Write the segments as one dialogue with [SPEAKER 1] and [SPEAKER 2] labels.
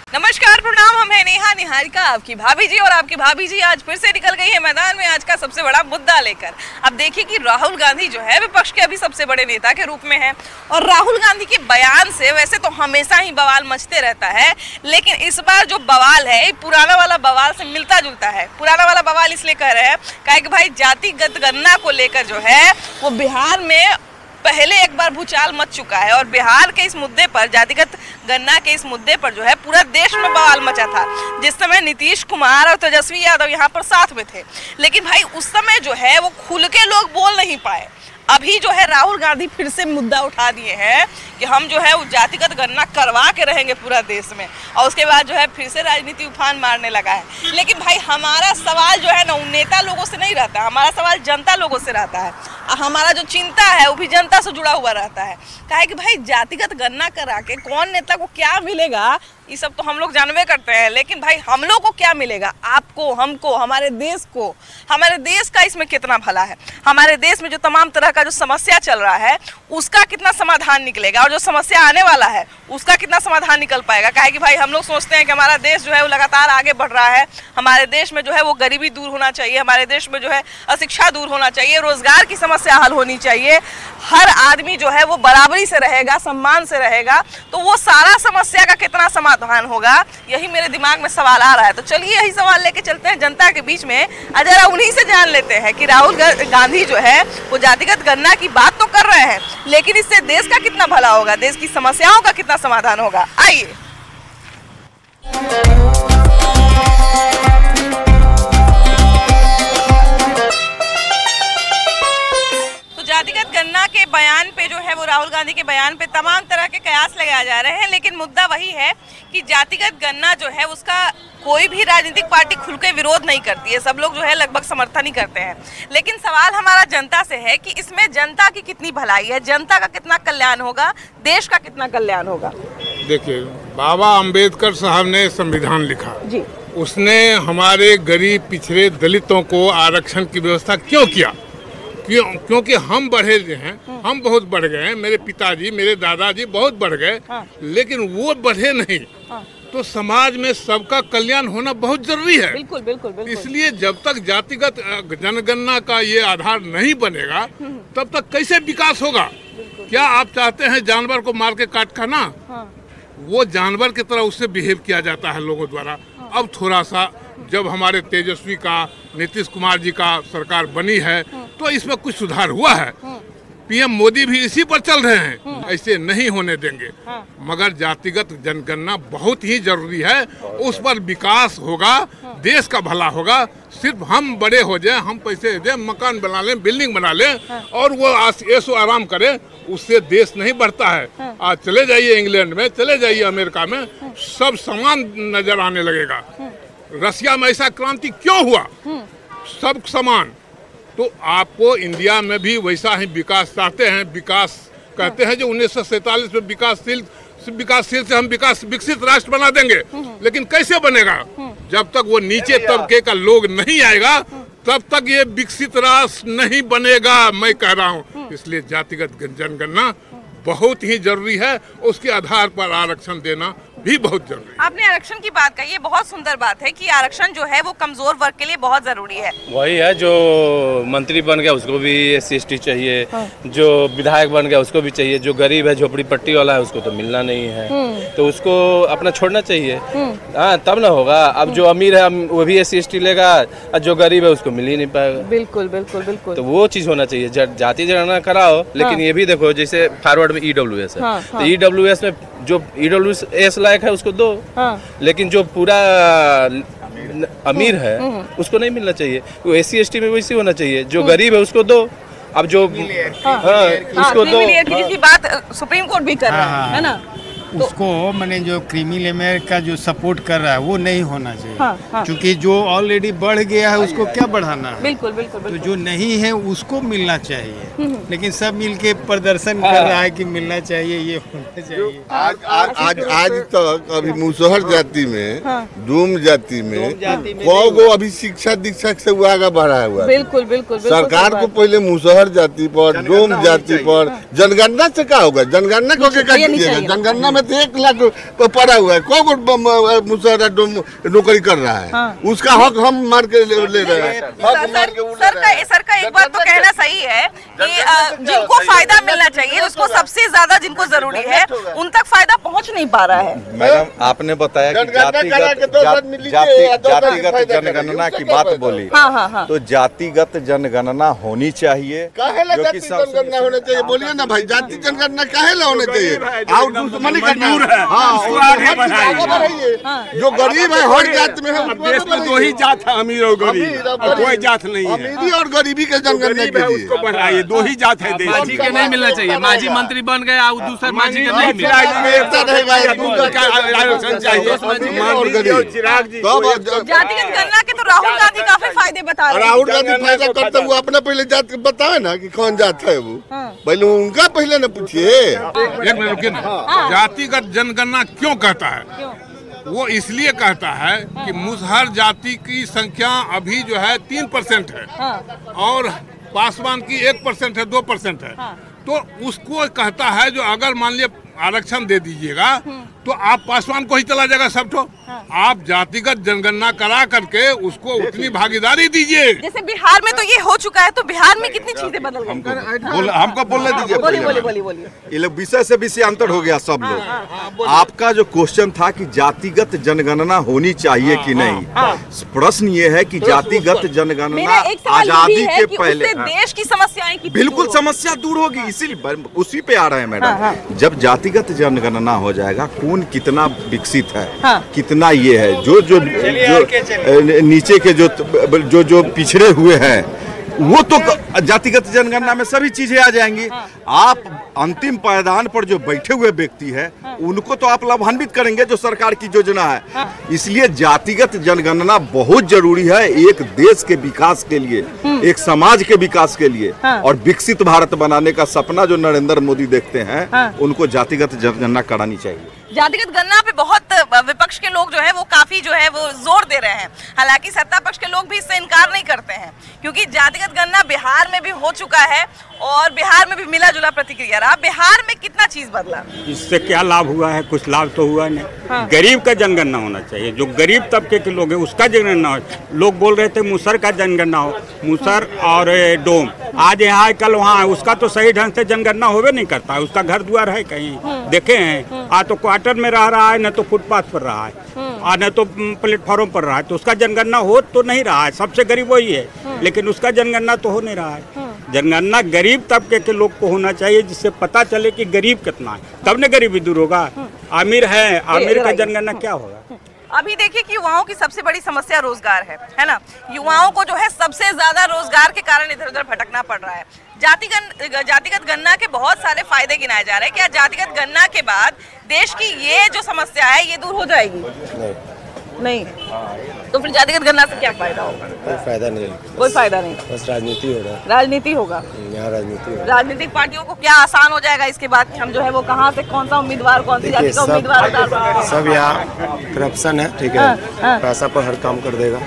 [SPEAKER 1] नमस्कार, प्रणाम। हम है नेहा निहारिका, आपकी भाभी जी। और आपकी भाभी जी आज फिर से निकल गई है मैदान में आज का सबसे बड़ा मुद्दा लेकर। अब देखिए कि राहुल गांधी जो है विपक्ष के अभी सबसे बड़े नेता के रूप में है और राहुल गांधी के बयान से वैसे तो हमेशा ही बवाल मचते रहता है, लेकिन इस बार जो बवाल है पुराना वाला बवाल से मिलता जुलता है। पुराना वाला बवाल इसलिए कह रहे हैं काहे कि भाई जातिगत गणना को लेकर जो है वो बिहार में पहले एक बार भूचाल मच चुका है और बिहार के इस मुद्दे पर, जातिगत गणना के इस मुद्दे पर जो है पूरा देश में बवाल मचा था। जिस समय नीतीश कुमार और तेजस्वी यादव यहाँ पर साथ में थे, लेकिन भाई उस समय जो है वो खुल के लोग बोल नहीं पाए। अभी जो है राहुल गांधी फिर से मुद्दा उठा दिए हैं कि हम जो है वो जातिगत गणना करवा के रहेंगे पूरा देश में, और उसके बाद जो है फिर से राजनीति उफान मारने लगा है। लेकिन भाई हमारा सवाल जो है ना उन नेता लोगों से नहीं रहता, हमारा सवाल जनता लोगों से रहता है। हमारा जो चिंता है वो भी जनता से जुड़ा हुआ रहता है। कहे कि भाई जातिगत गणना करा के कौन नेता को क्या मिलेगा ये सब तो हम लोग जानवे करते हैं, लेकिन भाई हम लोग को क्या मिलेगा, आपको, हमको, हमारे देश को, हमारे देश का इसमें कितना भला है, हमारे देश में जो तमाम तरह का जो समस्या चल रहा है उसका कितना समाधान निकलेगा, और जो समस्या आने वाला है उसका कितना समाधान निकल पाएगा। काहे कि भाई हम लोग सोचते हैं कि हमारा देश जो है वो लगातार आगे बढ़ रहा है, हमारे देश में जो है वो गरीबी दूर होना चाहिए, हमारे देश में जो है अशिक्षा दूर होना चाहिए, रोजगार की समस्या हल होनी चाहिए, हर आदमी जो है वो बराबरी से रहेगा, सम्मान से रहेगा, तो वो सारा समस्या का कितना समाधान होगा, यही मेरे दिमाग में सवाल आ रहा है। तो चलिए यही सवाल लेके चलते हैं जनता के बीच में, जरा उन्हीं से जान लेते हैं कि राहुल गांधी जो है वो जातिगत गणना की बात तो कर रहे हैं, लेकिन इससे देश का कितना भला होगा, देश की समस्याओं का कितना समाधान होगा। आइए। जातिगत गणना के बयान पे जो है वो राहुल गांधी के बयान पे तमाम तरह के कयास लगाए जा रहे हैं, लेकिन मुद्दा वही है कि जातिगत गणना जो है उसका कोई भी राजनीतिक पार्टी खुल के विरोध नहीं करती है, सब लोग जो है लगभग समर्थन ही करते हैं। लेकिन सवाल हमारा जनता से है कि इसमें जनता की कितनी भलाई है, जनता का कितना कल्याण होगा, देश का कितना कल्याण होगा। देखिए,
[SPEAKER 2] बाबा अम्बेडकर साहब ने संविधान लिखा जी, उसने हमारे गरीब पिछड़े दलितों को आरक्षण की व्यवस्था क्यों किया? क्योंकि हम बढ़े हैं, हम बहुत बढ़ गए हैं, मेरे पिताजी, मेरे दादाजी बहुत बढ़ गए, लेकिन वो बढ़े नहीं। तो समाज में सबका कल्याण होना बहुत जरूरी है।
[SPEAKER 1] बिल्कुल, बिल्कुल, बिल्कुल।
[SPEAKER 2] इसलिए जब तक जातिगत जनगणना का ये आधार नहीं बनेगा तब तक कैसे विकास होगा? क्या आप चाहते हैं जानवर को मार के काट खाना? वो जानवर की तरह उससे बिहेव किया जाता है लोगों द्वारा। अब थोड़ा सा जब हमारे तेजस्वी का, नीतीश कुमार जी का सरकार बनी है तो इसमें कुछ सुधार हुआ है। पीएम मोदी भी इसी पर चल रहे हैं, ऐसे नहीं होने देंगे। मगर जातिगत जनगणना बहुत ही जरूरी है, उस पर विकास होगा, देश का भला होगा। सिर्फ हम बड़े हो जाएं, हम पैसे दें, मकान बना लें, बिल्डिंग बना लें और वो ऐसो आराम करें, उससे देश नहीं बढ़ता है। आज चले जाइए इंग्लैंड में, चले जाइए अमेरिका में, सब समान नजर आने लगेगा। रसिया में ऐसा क्रांति क्यों हुआ? सब समान। तो आपको इंडिया में भी वैसा ही विकास चाहते हैं। विकास कहते हैं जो 1947 में विकासशील से हम विकसित राष्ट्र बना देंगे, लेकिन कैसे बनेगा? जब तक वो नीचे तबके का लोग नहीं आएगा तब तक ये विकसित राष्ट्र नहीं बनेगा, मैं कह रहा हूँ। इसलिए जातिगत जनगणना बहुत ही जरूरी है, उसके आधार पर आरक्षण देना भी बहुत जरूरी है।
[SPEAKER 1] आपने आरक्षण की बात कही, ये बहुत सुंदर बात है कि आरक्षण जो है वो कमजोर वर्ग के लिए बहुत जरूरी है।
[SPEAKER 3] वही है, जो मंत्री बन गया उसको भी SC/ST चाहिए, जो विधायक बन गया उसको भी चाहिए, जो गरीब है, झोपड़ी पट्टी वाला है, उसको तो मिलना नहीं है, तो उसको अपना छोड़ना चाहिए। हाँ, तब ना होगा। अब जो अमीर है वो भी SC/ST लेगा और जो गरीब है उसको मिल ही नहीं पाएगा।
[SPEAKER 1] बिल्कुल, बिल्कुल, बिल्कुल।
[SPEAKER 3] तो वो चीज होना चाहिए, जाति जनगणना कराओ, लेकिन ये भी देखो जैसे फॉरवर्ड में EWS है, तो EWS में जो EWS लायक है उसको दो, लेकिन जो पूरा अमीर है उसको नहीं मिलना चाहिए। वो SC/ST में वैसे होना चाहिए, जो गरीब है उसको दो। अब जो उसको दो,
[SPEAKER 1] जिसकी बात सुप्रीम कोर्ट भी कर रहा है ना,
[SPEAKER 4] उसको मैंने जो क्रीमी लेयर का जो सपोर्ट कर रहा है वो नहीं होना चाहिए। क्योंकि जो ऑलरेडी बढ़ गया है उसको क्या बढ़ाना है?
[SPEAKER 1] बिल्कुल, बिल्कुल,
[SPEAKER 4] तो जो नहीं है उसको मिलना चाहिए, लेकिन सब मिलके प्रदर्शन कर रहा है कि मिलना चाहिए, ये होना चाहिए।
[SPEAKER 5] आज तक अभी मुसहर जाति में, डूम जाति में को अभी शिक्षा दीक्षा से वो आगे बढ़ा हुआ।
[SPEAKER 1] बिल्कुल, बिल्कुल।
[SPEAKER 5] सरकार को पहले मुसहर जाति पर, डूम जाति पर जनगणना से क्या होगा? जनगणना को क्या कीजिएगा? जनगणना में तो 1 लाख पड़ा हुआ है, कौन मुसहरा नौकरी कर रहा है, उसका हक हम मार के ले रहे हैं।
[SPEAKER 1] सर का एक बात तो कहना सही है कि जिनको फायदा मिलना चाहिए, उसको सबसे ज्यादा जिनको जरूरी है, उन तक फायदा पहुंच नहीं पा रहा है।
[SPEAKER 6] मैडम आपने बताया कि जातिगत जनगणना की बात बोली, तो जातिगत जनगणना होनी चाहिए।
[SPEAKER 5] जनगणना होना चाहिए, बोलिए ना भाई, जाति जनगणना काहे ला होना चाहिए? जो गरीब है हर जात में है,
[SPEAKER 4] देश में 2 ही जात है, अमीर और गरीब, कोई जात नहीं है।
[SPEAKER 5] अमीरी और गरीबी के जनगणना
[SPEAKER 4] उसको बढ़ाइए, 2 ही जात है देश।
[SPEAKER 3] मांझी के नहीं मिलना चाहिए, मांझी मंत्री बन गया और दूसरा मांझी के नहीं मिला।
[SPEAKER 1] जातिगत गणना के तो राहुल गांधी काफी फायदे बता रहे हैं।
[SPEAKER 5] राहुल गांधी फायदा करते हुए अपना पहले जात बताए ना कि कौन जात है वो, पहले उनका पहले न पूछिए।
[SPEAKER 2] एक मिनट रुकिए ना, जातिगत जनगणना क्यों कहता है? वो इसलिए कहता है कि मुसहर जाति की संख्या अभी जो है 3% है और पासवान की 1% है, 2% है। तो उसको कहता है जो अगर मान लिया आरक्षण दे दीजिएगा तो आप पासवान को ही चला जाएगा सब। तो आप जातिगत जनगणना करा करके उसको उतनी भागीदारी दीजिए।
[SPEAKER 1] जैसे बिहार में तो ये हो चुका है, तो बिहार में कितनी चीजें बदल गई?
[SPEAKER 6] हमको बोलने दीजिए।
[SPEAKER 1] बोलिए।
[SPEAKER 6] ये लोग विषय से विषयांतर हो गया सब लोग। आपका जो क्वेश्चन था कि जातिगत जनगणना होनी चाहिए कि नहीं, प्रश्न ये है कि जातिगत जनगणना आजादी के पहले
[SPEAKER 1] देश की समस्याएं
[SPEAKER 6] बिल्कुल समस्या दूर होगी, इसीलिए उसी पे आ रहे हैं मैडम। जब जातिगत जनगणना हो जाएगा, कौन कितना विकसित है, कितना ये है, जो नीचे के जो पिछड़े हुए हैं, वो तो जातिगत जनगणना में सभी चीजें आ जाएंगी। आप अंतिम पायदान पर जो बैठे हुए व्यक्ति है, उनको तो आप लाभान्वित करेंगे जो सरकार की योजना है। इसलिए जातिगत जनगणना बहुत जरूरी है एक देश के विकास के लिए, एक समाज के विकास के लिए, और विकसित भारत बनाने का सपना जो नरेंद्र मोदी देखते हैं, उनको जातिगत जनगणना करानी चाहिए।
[SPEAKER 1] जातिगत गणना पे बहुत विपक्ष के लोग जो है वो काफी जो है वो जोर दे रहे हैं। हालांकि सत्ता पक्ष के लोग भी इससे इनकार नहीं करते हैं, क्योंकि जातिगत गणना बिहार में भी हो चुका है और बिहार में भी मिला जुला प्रतिक्रिया रहा। बिहार में कितना चीज बदला?
[SPEAKER 4] इससे क्या लाभ हुआ है? कुछ लाभ तो हुआ नहीं। गरीब का जनगणना होना चाहिए, जो गरीब तबके के लोग हैं उसका जनगणना हो। लोग बोल रहे थे मुसहर का जनगणना हो, मुसहर और डोम, आज यहाँ कल वहाँ, उसका तो सही ढंग से जनगणना होवे नहीं करता है। उसका घर द्वार है कहीं देखे हैं? आज तो क्वार्टर में रह रहा है, न तो फुटपाथ पर रहा है, और न तो प्लेटफॉर्म पर रहा है, तो उसका जनगणना हो तो नहीं रहा है। सबसे गरीब वही है, लेकिन उसका जनगणना तो हो नहीं रहा है। जनगणना गरीब तबके के लोग को होना चाहिए, जिससे पता चले कि गरीब कितना है, तब न गरीबी दूर होगा। अमीर है, अमीर का जनगणना क्या होगा?
[SPEAKER 1] अभी देखिए कि युवाओं की सबसे बड़ी समस्या रोजगार है ना। युवाओं को जो है सबसे ज्यादा रोजगार के कारण इधर उधर भटकना पड़ रहा है। जातिगत गणना के बहुत सारे फायदे गिनाए जा रहे हैं। क्या जातिगत गणना के बाद देश की ये जो समस्या है ये दूर हो जाएगी? नहीं। तो फिर जातिगत गणना से क्या फायदा होगा?
[SPEAKER 7] कोई फायदा नहीं,
[SPEAKER 1] कोई फायदा नहीं,
[SPEAKER 7] बस राजनीति होगा।
[SPEAKER 1] राजनीति होगा
[SPEAKER 7] यहाँ, राजनीति होगा।
[SPEAKER 1] राजनीतिक पार्टियों को क्या आसान हो जाएगा इसके बाद कि हम जो है वो कहाँ से कौन सा उम्मीदवार, कौन सी जाति का उम्मीदवार उतार सकते हैं?
[SPEAKER 7] सब यहाँ करप्शन है, ठीक है, पैसा पर हर काम कर देगा।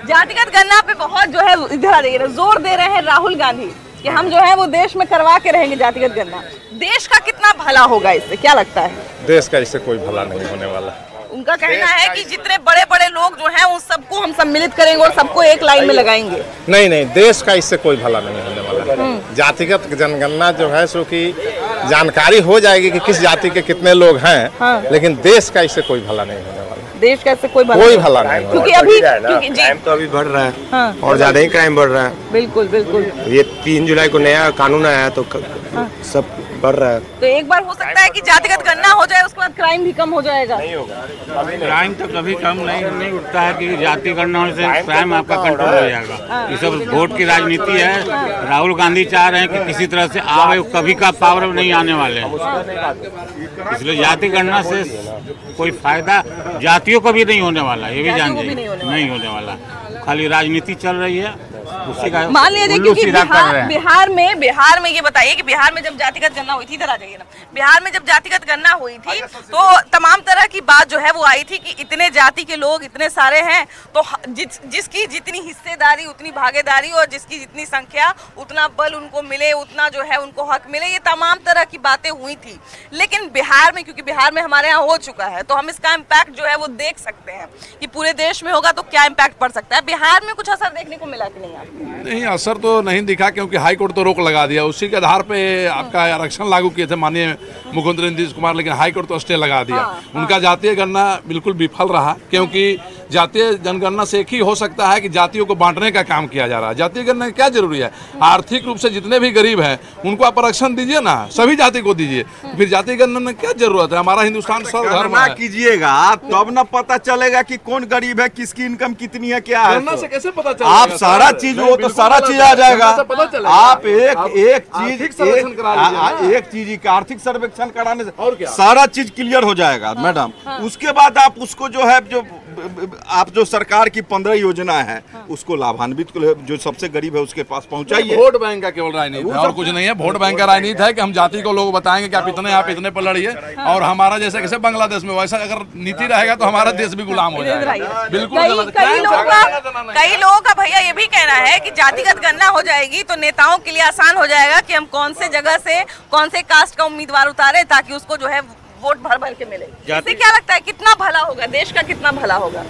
[SPEAKER 1] जातिगत गणना पे बहुत जो है इधर जोर दे रहे हैं राहुल गांधी कि हम जो है वो देश में करवा के रहेंगे जातिगत गणना। देश का कितना भला होगा इससे, क्या लगता है?
[SPEAKER 3] देश का इससे कोई भला नहीं होने वाला।
[SPEAKER 1] उनका कहना है कि जितने बड़े बड़े लोग जो हैं उन सबको हम सम्मिलित करेंगे और सबको एक लाइन में लगाएंगे।
[SPEAKER 3] नहीं, देश का इससे कोई भला नहीं होने वाला। जातिगत जनगणना जो है सो कि जानकारी हो जाएगी कि किस जाति के कितने लोग हैं, लेकिन देश का इससे कोई भला नहीं होने वाला।
[SPEAKER 1] देश का इससे कोई भला नहीं, क्योंकि अभी
[SPEAKER 7] क्राइम तो अभी बढ़ रहा है और ज्यादा ही क्राइम बढ़ रहा है।
[SPEAKER 1] बिल्कुल।
[SPEAKER 7] ये 3 जुलाई को नया कानून आया तो सब बढ़ रहा है।
[SPEAKER 1] तो एक बार हो सकता है कि जातिगत गणना हो जाए, उसके बाद क्राइम भी कम हो जाएगा।
[SPEAKER 3] नहीं होगा,
[SPEAKER 8] क्राइम तो कभी कम नहीं उठता है, कि जाति गणना होने से क्राइम आपका कंट्रोल हो जाएगा। ये सब वोट की राजनीति है। राहुल गांधी चाह रहे हैं कि किसी तरह से आवे, कभी का पावर नहीं आने वाले हैं। इसलिए जाति गणना से कोई फायदा जातियों को भी नहीं होने वाला, ये भी जान जाइए, नहीं होने वाला। खाली राजनीति चल रही है, उसी का
[SPEAKER 1] मान लीजिए। क्योंकि बिहार में ये बताइए कि बिहार में जब जातिगत गणना हुई थी, इधर आ जाइए ना, बिहार में जब जातिगत गणना हुई थी तो तमाम तरह की बात जो है वो आई थी कि इतने जाति के लोग इतने सारे हैं तो जिसकी जितनी हिस्सेदारी उतनी भागीदारी और जिसकी जितनी संख्या उतना बल उनको मिले, उतना जो है उनको हक मिले, ये तमाम तरह की बातें हुई थी। लेकिन बिहार में, क्योंकि बिहार में हमारे यहाँ हो चुका है, तो हम इसका इम्पैक्ट जो है वो देख सकते हैं कि पूरे देश में होगा तो क्या इम्पैक्ट पड़ सकता है। बिहार में कुछ असर देखने को मिला कि नहीं आपको?
[SPEAKER 9] नहीं, असर तो नहीं दिखा, क्योंकि हाई कोर्ट तो रोक लगा दिया। उसी के आधार पे आपका आरक्षण लागू किए थे माननीय मुख्यमंत्री नीतीश कुमार, लेकिन हाई कोर्ट तो स्टे लगा दिया। उनका जातीय गणना बिल्कुल विफल रहा, क्योंकि जातीय जनगणना से एक ही हो सकता है कि जातियों को बांटने का काम किया जा रहा है। जातीय गणना क्या जरूरी है? आर्थिक रूप से जितने भी गरीब हैं उनको आप आरक्षण दीजिए ना, सभी जाति को दीजिए, फिर जातीय गणना में क्या जरूरत है? हमारा हिंदुस्तान सर्वधर्म है।
[SPEAKER 6] कीजिएगा तब ना पता चलेगा कि कौन गरीब है, किसकी इनकम कितनी है, क्या है।
[SPEAKER 9] गणना से कैसे पता चलेगा?
[SPEAKER 6] आप सारा चीज वो तो सारा चीज आ जाएगा। आप एक चीज का आर्थिक सर्वेक्षण कराने से सारा चीज क्लियर हो जाएगा मैडम। उसके बाद आप उसको जो है जो सरकार की 15 योजना है उसको लाभान्वित जो सबसे गरीब है उसके पास पहुंचाइए।
[SPEAKER 9] वोट बैंक का केवल राजनीति है और कुछ नहीं है। वोट बैंक का राजनीति है कि हम जाति को लोग बताएंगे कि आप इतने पर लड़िए, और हमारा जैसे कैसे बांग्लादेश में वैसा अगर नीति रहेगा तो हमारा देश भी गुलाम हो जाएगा। बिल्कुल
[SPEAKER 1] कई लोगों का भैया ये भी कहना है कि जातिगत गणना हो जाएगी तो नेताओं के लिए आसान हो जाएगा कि हम कौन से जगह से कौन से कास्ट का उम्मीदवार उतारे ताकि उसको जो है वोट भर भर के मिले। इससे क्या लगता है कितना भला होगा, देश का कितना भला होगा?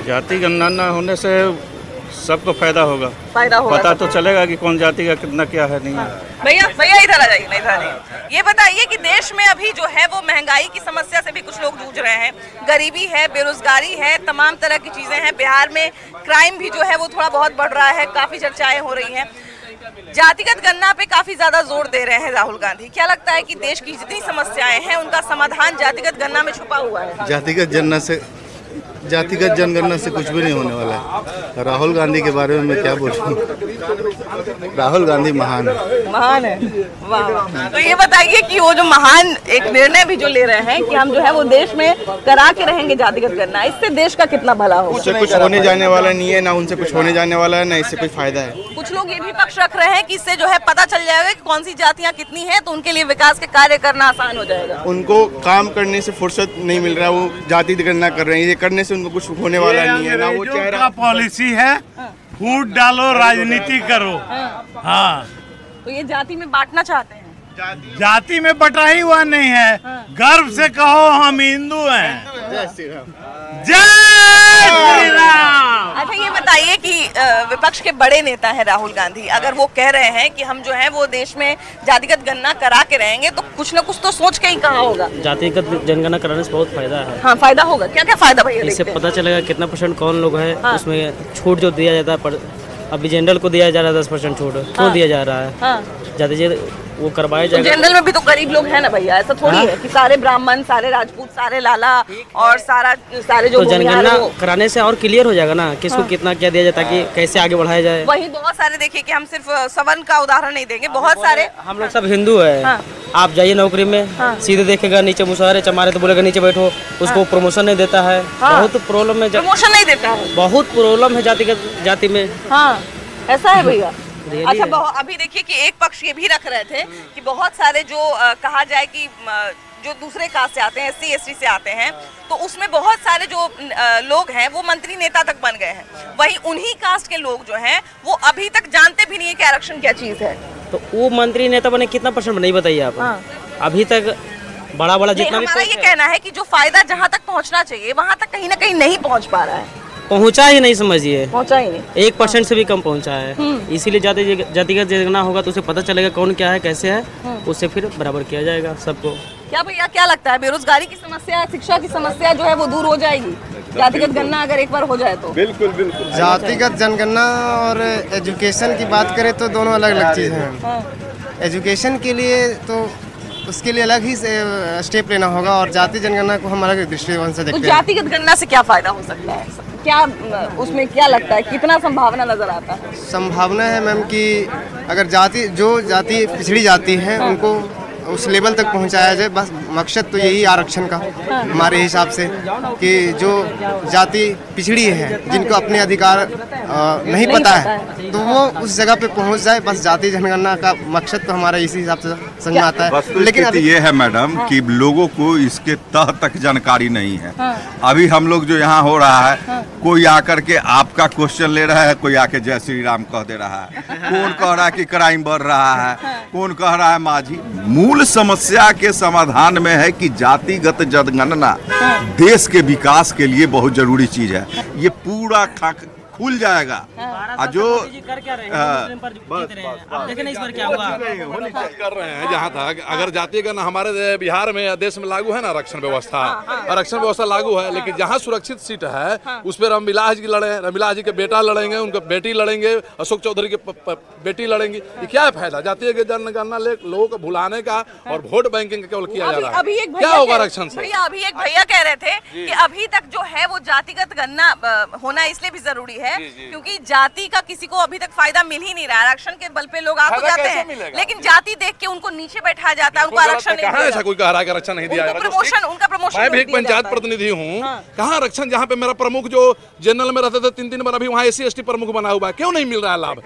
[SPEAKER 8] जाति गणना न होने से सबको फायदा होगा। पता तो चलेगा कि कौन जाति का कितना क्या है नहीं है।
[SPEAKER 1] भैया इधर आ जाइए, इधर आइए। ये बताइए कि देश में अभी जो है वो महंगाई की समस्या से भी कुछ लोग जूझ रहे हैं, गरीबी है, बेरोजगारी है, तमाम तरह की चीजें हैं। बिहार में क्राइम भी जो है वो थोड़ा बहुत बढ़ रहा है, काफी चर्चाएं हो रही हैं। जातिगत गणना पे काफी ज्यादा जोर दे रहे हैं राहुल गांधी। क्या लगता है कि देश की जितनी समस्याएं हैं उनका समाधान जातिगत गणना में छुपा हुआ है?
[SPEAKER 5] जातिगत जनगणना से कुछ भी नहीं होने वाला है। राहुल गांधी के बारे में मैं क्या बोलूं? राहुल गांधी महान है।
[SPEAKER 1] वाह। तो ये बताइए कि वो जो महान एक निर्णय भी जो ले रहे हैं कि हम जो है वो देश में करा के रहेंगे जातिगत गणना, इससे देश का कितना भला होगा?
[SPEAKER 10] उससे कुछ होने जाने वाला नहीं है, ना उनसे कुछ होने जाने वाला है, ना इससे कोई फायदा है।
[SPEAKER 1] कुछ लोग ये भी पक्ष रख रहे हैं कि इससे जो है पता चल जाएगा कि कौन सी जातियाँ कितनी है, तो उनके लिए विकास के कार्य करना आसान हो जाएगा।
[SPEAKER 10] उनको काम करने से फुर्सत नहीं मिल रहा, वो जाति गणना कर रहे हैं। ये करने से उनको कुछ होने वाला नहीं है, ना वो चेहरा।
[SPEAKER 11] पॉलिसी है फूट डालो राजनीति करो। हाँ,
[SPEAKER 1] तो ये जाति में बांटना चाहते हैं।
[SPEAKER 11] जाति में बटा ही हुआ नहीं है। गर्व से कहो हम हिंदू हैं। जय श्री राम।
[SPEAKER 1] अच्छा ये बताइए कि विपक्ष के बड़े नेता हैं राहुल गांधी, अगर वो कह रहे हैं कि हम जो है वो देश में जातिगत गणना करा के रहेंगे तो कुछ ना कुछ तो सोच के ही कहा होगा।
[SPEAKER 12] जातिगत जनगणना कराने से बहुत फायदा है।
[SPEAKER 1] हाँ, फायदा होगा। क्या क्या फायदा भैया?
[SPEAKER 12] इससे पता चलेगा कितना % कौन लोग है। हाँ। उसमें छूट जो दिया जाता है, अभी जनरल को दिया जा रहा है 10% छूट, क्यों दिया जा रहा है? हाँ। वो करवाया जाएगा।
[SPEAKER 1] तो जनरल में भी तो गरीब लोग हैं ना भैया, ऐसा थोड़ी है कि सारे ब्राह्मण, सारे राजपूत, सारे लाला और सारे जो
[SPEAKER 12] तो जनगणना कराने से और क्लियर हो जाएगा ना किसको कितना क्या दिया जाता है, कि कैसे आगे बढ़ाया जाए।
[SPEAKER 1] वही बहुत सारे देखिए कि हम सिर्फ सवर्ण का उदाहरण नहीं देंगे, बहुत सारे
[SPEAKER 12] हम लोग सब हिंदू है। हाँ। आप जाइए नौकरी में, सीधे देखेगा नीचे मुसहरे चमारे तो बोलेगा नीचे बैठो, उसको प्रमोशन नहीं देता है। बहुत प्रॉब्लम है,
[SPEAKER 1] प्रमोशन नहीं देता है,
[SPEAKER 12] बहुत प्रॉब्लम है जाति में।
[SPEAKER 1] हाँ, ऐसा है भैया। अच्छा, अभी देखिए कि एक पक्ष ये भी रख रहे थे कि बहुत सारे जो कहा जाए कि जो दूसरे कास्ट से आते हैं, SC ST से आते हैं, तो उसमें बहुत सारे जो लोग हैं वो मंत्री नेता तक बन गए हैं। वहीं उन्हीं कास्ट के लोग जो हैं वो अभी तक जानते भी नहीं है कि आरक्षण क्या चीज है।
[SPEAKER 12] तो वो मंत्री नेता बने कितना % नहीं बताइए आप? हाँ। अभी तक बड़ा जितना भी
[SPEAKER 1] हमारा ये कहना है कि जो फायदा जहाँ तक पहुँचना चाहिए वहाँ तक कहीं ना कहीं नहीं पहुँच पा रहा है।
[SPEAKER 12] पहुंचा ही नहीं, समझिए
[SPEAKER 1] पहुंचा ही नहीं,
[SPEAKER 12] 1% से भी कम पहुंचा है। इसीलिए जातिगत जनगणना होगा तो उसे पता चलेगा कौन क्या है, कैसे है, उससे फिर बराबर किया जाएगा सबको।
[SPEAKER 1] क्या भैया क्या लगता है बेरोजगारी की समस्या, शिक्षा की समस्या जो है वो दूर हो जाएगी जातिगत गणना अगर एक बार हो जाए तो?
[SPEAKER 10] बिल्कुल बिल्कुल।
[SPEAKER 13] जातिगत जनगणना और एजुकेशन की बात करें तो दोनों अलग अलग चीज़ हैं। एजुकेशन के लिए तो उसके लिए अलग ही स्टेप लेना होगा और जाति जनगणना को हम अलग दृष्टिकोण से देखते हैं।
[SPEAKER 1] तो जातिगत गणना से क्या फायदा हो सकता है? क्या उसमें क्या लगता है, कितना संभावना नजर आता है?
[SPEAKER 13] संभावना है मैम कि अगर जो जाति पिछड़ी जाती है उनको उस लेवल तक पहुंचाया जाए, बस मकसद तो यही आरक्षण का हमारे हिसाब से, कि जो जाति पिछड़ी है, जिनको अपने अधिकार नहीं पता है, तो वो उस जगह पे पहुंच जाए। बस जाति जनगणना का मकसद तो हमारा इसी हिसाब से समझ में आता है।
[SPEAKER 6] लेकिन अभी ये है मैडम कि लोगों को इसके तह तक जानकारी नहीं है। अभी हम लोग जो यहाँ हो रहा है, कोई आकर के आपका क्वेश्चन ले रहा है, कोई आके जय श्री राम कह दे रहा है, कौन कह रहा है कि क्राइम बढ़ रहा है, कौन कह रहा है माझी। मूल समस्या के समाधान में है कि जातिगत जनगणना देश के विकास के लिए बहुत जरूरी चीज है। ये पूरा खुल जाएगा। जो
[SPEAKER 9] कर रहे हैं जहाँ तक, अगर जातीय गणना हमारे बिहार में या देश में लागू है ना, आरक्षण व्यवस्था, आरक्षण व्यवस्था लागू है, लेकिन जहाँ सुरक्षित सीट है उस पर रमविलास जी लड़े, रमविलास जी के बेटा लड़ेंगे, उनके बेटी लड़ेंगे, अशोक चौधरी के बेटी लड़ेंगी। ये क्या फायदा जातीय जनगणना लोगों को भुलाने का और वोट बैंकिंग केवल किया जा रहा है। क्या होगा आरक्षण से?
[SPEAKER 1] भैया अभी एक भैया कह रहे थे कि अभी तक जो है वो जातिगत गणना होना इसलिए भी जरूरी है क्योंकि जाति का किसी को अभी तक फायदा मिल ही नहीं रहा। आरक्षण के बल पे लोग आ तो जाते हैं, लेकिन जाति देख के उनको नीचे बैठाया जाता है, उनको आरक्षण नहीं मिलता।
[SPEAKER 9] ऐसा कोई कह रहा है कि आरक्षण नहीं दिया जा रहा?
[SPEAKER 1] उनका प्रमोशन
[SPEAKER 9] मैं भी एक पंचायत प्रतिनिधि हूँ, कहाँ आरक्षण, जहाँ पे मेरा प्रमुख जो जनरल में रहते थे 3 बार, अभी वहाँ SC ST प्रमुख बना हुआ है, क्यों नहीं मिल रहा है लाभ?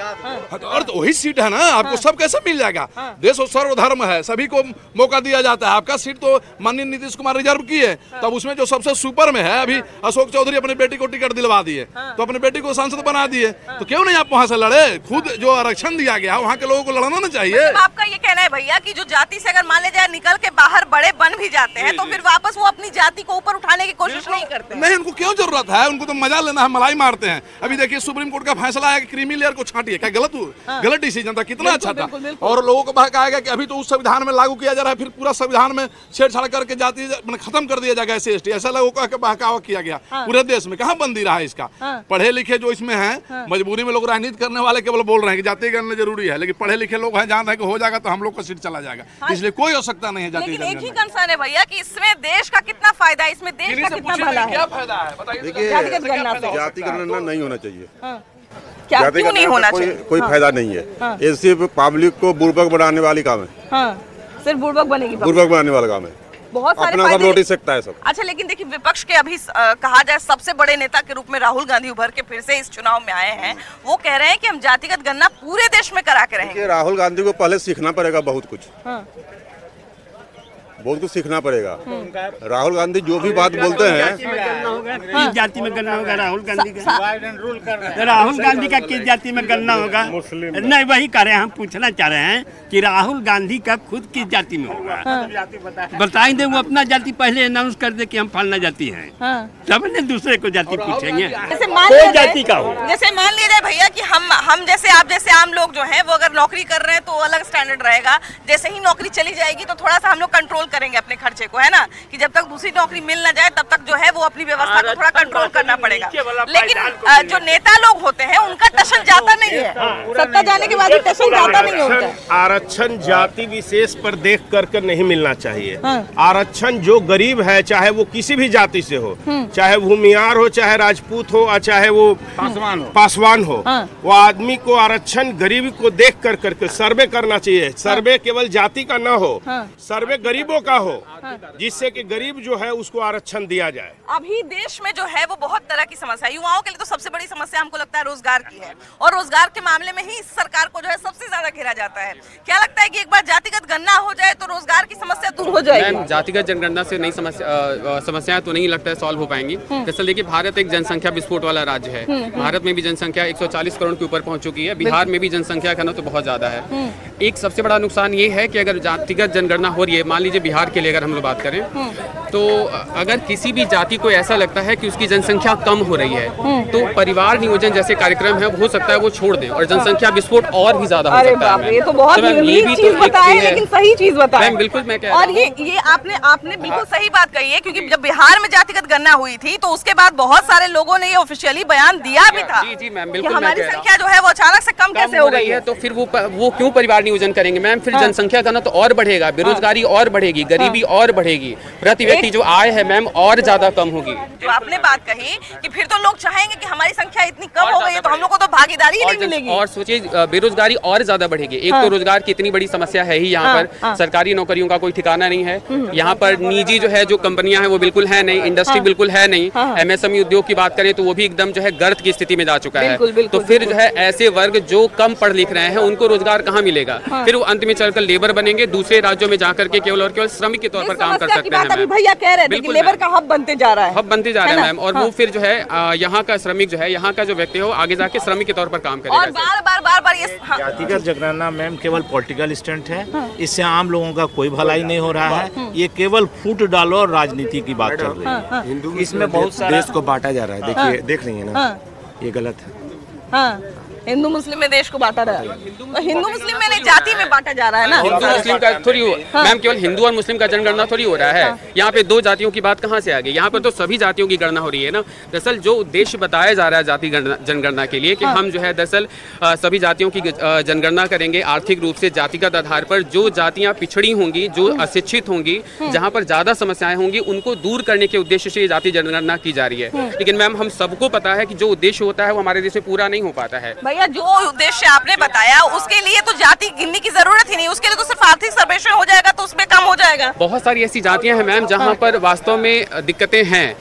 [SPEAKER 9] और तो वही सीट है ना, आपको सब कैसे मिल जाएगा? देश और सर्वधर्म है, सभी को मौका दिया जाता है। आपका सीट तो माननीय नीतीश कुमार रिजर्व की है, तब उसमें जो सबसे सुपर में है, अभी अशोक चौधरी अपने बेटी को टिकट दिलवा दिए, तो अपने बेटी को सांसद बना दिए, तो क्यों नहीं आप वहाँ से लड़े? खुद जो आरक्षण दिया गया वहाँ के लोगों को लड़ना ना चाहिए।
[SPEAKER 1] आपका ये कहना है भैया कि जो जाति से अगर मान ले जाए निकल के बाहर बड़े बन भी जाते हैं, तो फिर वापस वो अपनी जाति को ऊपर उठाने की कोशिश नहीं करते?
[SPEAKER 9] नहीं, उनको क्यों जरूरत है? उनको तो मजा लेना है, मलाई मारते हैं। अभी देखिए सुप्रीम कोर्ट का फैसला है कि क्रीमी लेयर को छांटिए, क्या गलत डिसीजन था? कितना अच्छा था। और लोगों को बहकाया गया कि अभी तो उस संविधान में लागू किया जा रहा है, फिर पूरा संविधान में छेड़छाड़ करके जाति खत्म कर दिया जाएगा SC ST, ऐसा लोगों को बहकावा किया गया। पूरे देश में कहाँ बंदी रहा है इसका? पढ़े लिखे जो इसमें है, मजबूरी में लोग राजनीति करने वाले केवल बोल रहे हैं कि जाति गणना जरूरी है, लेकिन पढ़े लिखे लोग हैं, जान रहे हैं कि हो जाएगा तो हम लोग का सीट चला जाएगा, इसलिए कोई आवश्यकता नहीं है जाति गणना।
[SPEAKER 1] एक ही कंसर्न है भैया कि इसमें देश का कितना फायदा है, इसमें देश का कितना भला है?
[SPEAKER 9] क्या फायदा है बताइए?
[SPEAKER 14] देखिए, जाति गणना नहीं होना चाहिए।
[SPEAKER 1] क्या क्यों नहीं होना चाहिए?
[SPEAKER 14] कोई फायदा नहीं है, ये सिर्फ पब्लिक को बुर्बक बनाने वाली काम है।
[SPEAKER 1] सिर्फ बुर्बक बनेगी,
[SPEAKER 14] बुर्बक बनाने वाला काम है,
[SPEAKER 1] बहुत सारे
[SPEAKER 14] अपना सब लौट ही सकता है सब।
[SPEAKER 1] अच्छा, लेकिन देखिए विपक्ष के अभी कहा जाए सबसे बड़े नेता के रूप में राहुल गांधी उभर के फिर से इस चुनाव में आए हैं। वो कह रहे हैं कि हम जातिगत गणना पूरे देश में करा के रहेंगे।
[SPEAKER 14] राहुल गांधी को पहले सीखना पड़ेगा बहुत कुछ, बहुत कुछ सीखना पड़ेगा। राहुल गांधी जो भी बात बोलते हैं,
[SPEAKER 15] किस जाति में गणना होगा राहुल गांधी का? राहुल गांधी का किस जाति में गणना होगा? नहीं, वही कह रहे हैं, हम पूछना चाह रहे हैं कि राहुल गांधी का खुद किस जाति में होगा? बताई दे, वो अपना जाति पहले अनाउंस कर दे कि हम फलना जाति हैं, तब ने दूसरे को जाति पूछेंगे।
[SPEAKER 1] कोई जाति का हो, जैसे मान लीजिए भैया कि हम जैसे आप जैसे आम लोग जो हैं वो अगर नौकरी कर रहे हैं तो अलग स्टैंडर्ड रहेगा, जैसे ही नौकरी चली जाएगी तो थोड़ा सा हम लोग कंट्रोल करेंगे अपने खर्चे को, है ना, कि जब तक दूसरी नौकरी मिल ना जाए तब तक जो है वो अपनी व्यवस्था को थोड़ा कंट्रोल करना पड़ेगा। लेकिन जो नेता लोग होते हैं उनका टशन जाता नहीं है, सत्ता जाने के बाद भी टशन जाता नहीं होता।
[SPEAKER 16] आरक्षण जाति विशेष पर देख करके नहीं मिलना चाहिए। आरक्षण जो गरीब है, चाहे वो किसी भी जाति से हो, चाहे भूमियार हो, चाहे राजपूत हो, और चाहे वो पासवान हो, वो आदमी को आरक्षण गरीबी को देख कर करके सर्वे करना चाहिए। सर्वे केवल जाति का न हो, सर्वे गरीबों का हो, जिससे कि गरीब जो है उसको आरक्षण दिया जाए।
[SPEAKER 1] अभी देश में जो है वो बहुत तरह की समस्या, युवाओं के लिए तो सबसे बड़ी समस्या हमको लगता है रोजगार की है, और रोजगार के मामले में ही इस सरकार को जो है सबसे ज्यादा घेरा जाता है। क्या लगता है कि एक बार जातिगत गणना हो जाए तो रोजगार की समस्या दूर हो जाएगी?
[SPEAKER 17] जातिगत जनगणना से नई समस्याएं तो नहीं लगता है सॉल्व हो पाएंगी। दरअसल देखिए, भारत एक जनसंख्या विस्फोट वाला राज्य है। भारत में भी जनसंख्या 140 करोड़ के ऊपर पहुंच चुकी है, बिहार में भी जनसंख्या का तो बहुत ज्यादा है। एक सबसे बड़ा नुकसान ये है कि अगर जातिगत जनगणना हो रही है, मान लीजिए बिहार के लिए अगर हम लोग बात करें, तो अगर किसी भी जाति को ऐसा लगता है कि उसकी जनसंख्या कम हो रही है, तो परिवार नियोजन जैसे कार्यक्रम है हो सकता है वो छोड़ दें और जनसंख्या विस्फोट और भी ज्यादा हो सकता है।
[SPEAKER 1] ये तो बहुत यूनिक चीज बताया, लेकिन सही चीज बताया।
[SPEAKER 17] बिल्कुल मैं कह
[SPEAKER 1] और ये आपने बिल्कुल सही बात कही है, क्योंकि जब बिहार में जातिगत गणना हुई थी तो उसके बाद बहुत सारे लोगों ने ये ऑफिशियली बयान दिया भी था।
[SPEAKER 17] जी मैम, बिल्कुल
[SPEAKER 1] हमारी संख्या जो है वो अचानक से कम कैसे हो गई है।
[SPEAKER 17] तो फिर वो क्यों परिवार नियोजन करेंगे मैम? फिर जनसंख्या का ना तो और बढ़ेगा, बेरोजगारी और बढ़ेगी। बढ़ेगी, गरीबी और बढ़ेगी, प्रति व्यक्ति जो आय है मैम और ज्यादा कम होगी।
[SPEAKER 1] जो आपने बात कही कि फिर तो लोग चाहेंगे कि हमारी संख्या इतनी कम हो गई है तो हम लोग को तो भागीदारी ही नहीं मिलेगी।
[SPEAKER 17] और सोचिए बेरोजगारी और ज्यादा बढ़ेगी। एक तो रोजगार की इतनी बड़ी समस्या है ही यहाँ पर, सरकारी नौकरियों का कोई ठिकाना नहीं है। यहाँ पर निजी जो है जो कंपनियां हैं वो बिल्कुल है नहीं, इंडस्ट्री बिल्कुल है नहीं। MSME उद्योग की बात करें तो वो भी एकदम जो है गर्त की स्थिति में जा चुका है। तो फिर जो है ऐसे वर्ग जो कम पढ़ लिख रहे हैं उनको रोजगार कहाँ मिलेगा? फिर वो अंत में चलकर लेबर बनेंगे, दूसरे राज्यों में जाकर के केवल और केवल श्रमिक के तौर पर काम कर सकते हैं।
[SPEAKER 1] भैया कह रहे थे कि लेबर का हब बनते जा रहा है,
[SPEAKER 17] हब बनते जा रहा है मैम। और वो फिर जो है यहाँ का श्रमिक जो है, यहाँ का जो व्यक्ति है वो आगे जाके श्रमिक के तौर पर काम करेगा।
[SPEAKER 1] और बार ये
[SPEAKER 18] जातिगत जनगणना मैम केवल पॉलिटिकल स्टंट है, इससे आम लोगों का कोई भलाई नहीं हो रहा है। ये केवल फूट डालो और राजनीति की बात चल रही है। इसमें बहुत सारा
[SPEAKER 7] देश को बांटा जा रहा है। देखिए देख रही है ना, ये गलत है।
[SPEAKER 1] हिंदू मुस्लिम में देश को बांटा रहा है, तो हिंदू मुस्लिम में नहीं जाति में बांटा जा रहा है ना।
[SPEAKER 17] हिंदू मुस्लिम का थोड़ी मैम, केवल हिंदू और मुस्लिम का जनगणना थोड़ी हो रहा है। यहाँ पे दो जातियों की बात कहाँ से आ गई? यहाँ पर तो सभी जातियों की गणना हो रही है ना। दरअसल जो उद्देश्य बताया जा रहा है जाति जनगणना के लिए कि हम जो है दरअसल सभी जातियों की जनगणना करेंगे आर्थिक रूप से जातिगत आधार पर। जो जातियाँ पिछड़ी होंगी, जो अशिक्षित होंगी, जहाँ पर ज्यादा समस्याएं होंगी, उनको दूर करने के उद्देश्य से ये जाति जनगणना की जा रही है। लेकिन मैम हम सबको पता है कि जो उद्देश्य होता है वो हमारे देश में पूरा नहीं हो पाता है।
[SPEAKER 1] भैया जो उद्देश्य आपने बताया उसके लिए तो जाति गिनने की जरूरत ही नहीं, उसके लिए तो सिर्फ आर्थिक सर्वेक्षण हो जाएगा तो उसमें कम हो जाएगा।
[SPEAKER 17] बहुत सारी ऐसी जातियां हैं मैम जहां पर वास्तव में दिक्कतें हैं।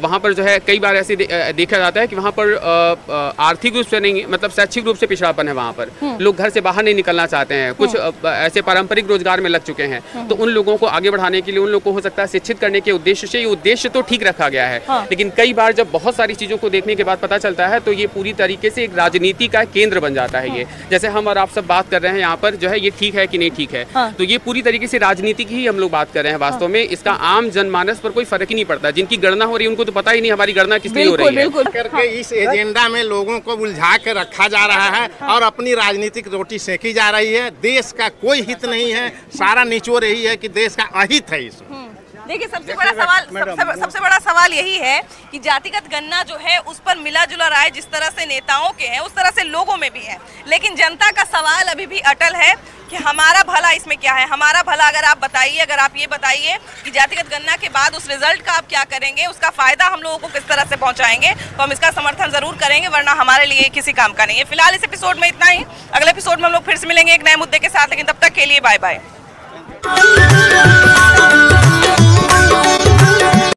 [SPEAKER 17] वहां पर जो है कई बार ऐसे देखा जाता है कि वहां पर आर्थिक रूप से नहीं, मतलब शैक्षिक रूप से पिछड़ापन है। वहां पर लोग घर से बाहर नहीं निकलना चाहते हैं, कुछ ऐसे पारंपरिक रोजगार में लग चुके हैं। तो उन लोगों को आगे बढ़ाने के लिए, उन लोगों को हो सकता है शिक्षित करने के उद्देश्य से, ये उद्देश्य तो ठीक रखा गया है। लेकिन कई बार जब बहुत सारी चीजों को देखने के बाद पता चलता है तो ये पूरी तरीके से एक राजनीति का केंद्र बन जाता है। ये जैसे हम और आप सब बात कर रहे हैं यहाँ पर जो है ये ठीक है कि नहीं ठीक है, तो ये पूरी तरीके से राजनीति की ही हम लोग बात कर रहे हैं। वास्तव में इसका आम जनमानस पर कोई फर्क ही नहीं पड़ता। जिनकी गणना हो रही है उनको तो पता ही नहीं हमारी गणना किस लिए हो रही है।
[SPEAKER 18] करके इस एजेंडा में लोगों को उलझा के रखा जा रहा है और अपनी राजनीतिक रोटी सेकी जा रही है। देश का कोई हित नहीं है, सारा निचोड़ यही है कि देश का अहित है इसमें।
[SPEAKER 1] देखिए सबसे बड़ा सवाल यही है कि जातिगत गणना जो है उस पर मिला जुला राय जिस तरह से नेताओं के हैं उस तरह से लोगों में भी है, लेकिन जनता का सवाल अभी भी अटल है कि हमारा भला इसमें क्या है। हमारा भला अगर आप बताइए, अगर आप ये बताइए कि जातिगत गणना के बाद उस रिजल्ट का आप क्या करेंगे, उसका फायदा हम लोगों को किस तरह से पहुंचाएंगे, तो हम इसका समर्थन जरूर करेंगे, वरना हमारे लिए किसी काम का नहीं है। फिलहाल इस एपिसोड में इतना ही। अगले एपिसोड में हम लोग फिर से मिलेंगे एक नए मुद्दे के साथ, लेकिन तब तक के लिए बाय बाय।